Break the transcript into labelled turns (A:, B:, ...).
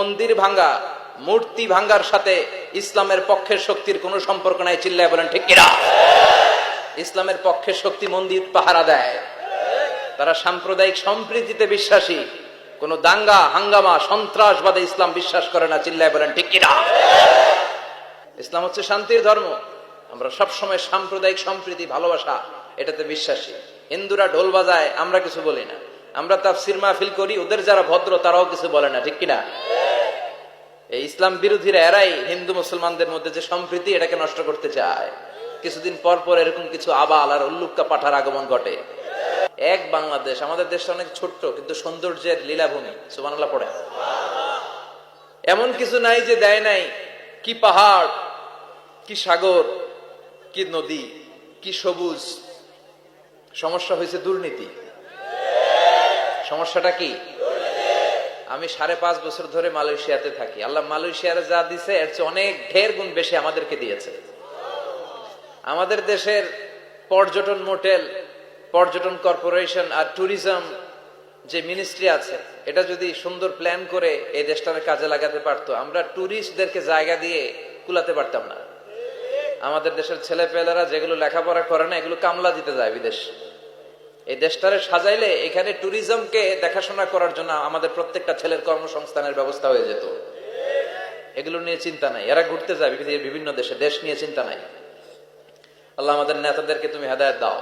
A: মন্দির ভাঙ্গা, মূর্তি ভাঙ্গার সাথে ইসলামের পক্ষের শক্তির কোনো সম্পর্ক নাই। চিল্লায় বলেন ঠিক কিনা? ইসলামের পক্ষের শক্তি মন্দির পাহারা দেয়। তারা সাম্প্রদায়িক সম্প্রীতিতে বিশ্বাসী, কোন দাঙ্গা হাঙ্গামা সন্ত্রাসবাদে ইসলাম বিশ্বাস করে না। চিল্লায় বলেন ঠিক কিনা? ইসলাম হচ্ছে শান্তির ধর্ম। আমরা সবসময় সাম্প্রদায়িক সম্প্রীতি ভালোবাসা এটাতে বিশ্বাসী। হিন্দুরা ঢোল বাজায়, আমরা কিছু বলি না। আমরা তাফসীর মাহফিল করি, ওদের যারা ভদ্র তারাও কিছু বলে না। ঠিক কিনা? এই ইসলাম বিরোধীরা এরাই হিন্দু মুসলমানদের মধ্যে যে সম্প্রীতি এটাকে নষ্ট করতে চায়। কিছুদিন পর পর এরকম কিছু আবাল আর উল্লুক্কা পাঠার আগমন ঘটে। এক বাংলাদেশ, আমাদের দেশটা অনেক ছোট্ট কিন্তু সৌন্দর্যের লীলাভূমি। সুবহানাল্লাহ পড়ে। এমন কিছু নাই যে দেয় নাই। কি পাহাড়, কি সাগর, কি নদী, কি সবুজ। সমস্যা হয়েছে দুর্নীতি। সমস্যাটা কি? আমি 5.5 বছর ধরে মালয়েশিয়াতে থাকি। আল্লাহ মালয়েশিয়ার যা দিছে এর চেয়ে অনেক ঢের গুণ বেশি আমাদেরকে দিয়েছে। আমাদের দেশের পর্যটন মোটেল, পর্যটন কর্পোরেশন আর ট্যুরিজম যে মিনিস্ট্রি আছে, এটা যদি সুন্দর প্ল্যান করে এই দেশটাকে কাজে লাগাতে পারতো, আমরা ট্যুরিস্টদেরকে জায়গা দিয়ে কুলাতে পারতাম না। আমাদের দেশের ছেলেপেলেরা যেগুলো লেখাপড়া করে না, এগুলো কামলা দিতে যায় বিদেশ। এই দেশটারে সাজাইলে এখানে ট্যুরিজমকে দেখাশোনা করার জন্য আমাদের প্রত্যেকটা ছেলের কর্মসংস্থানের ব্যবস্থা হয়ে যেত। এগুলো নিয়ে চিন্তা নাই। এরা ঘুরতে যায় বিভিন্ন দেশে, দেশ নিয়ে চিন্তা নাই। আল্লাহ আমাদের নেতাদেরকে তুমি হেদায়েত দাও।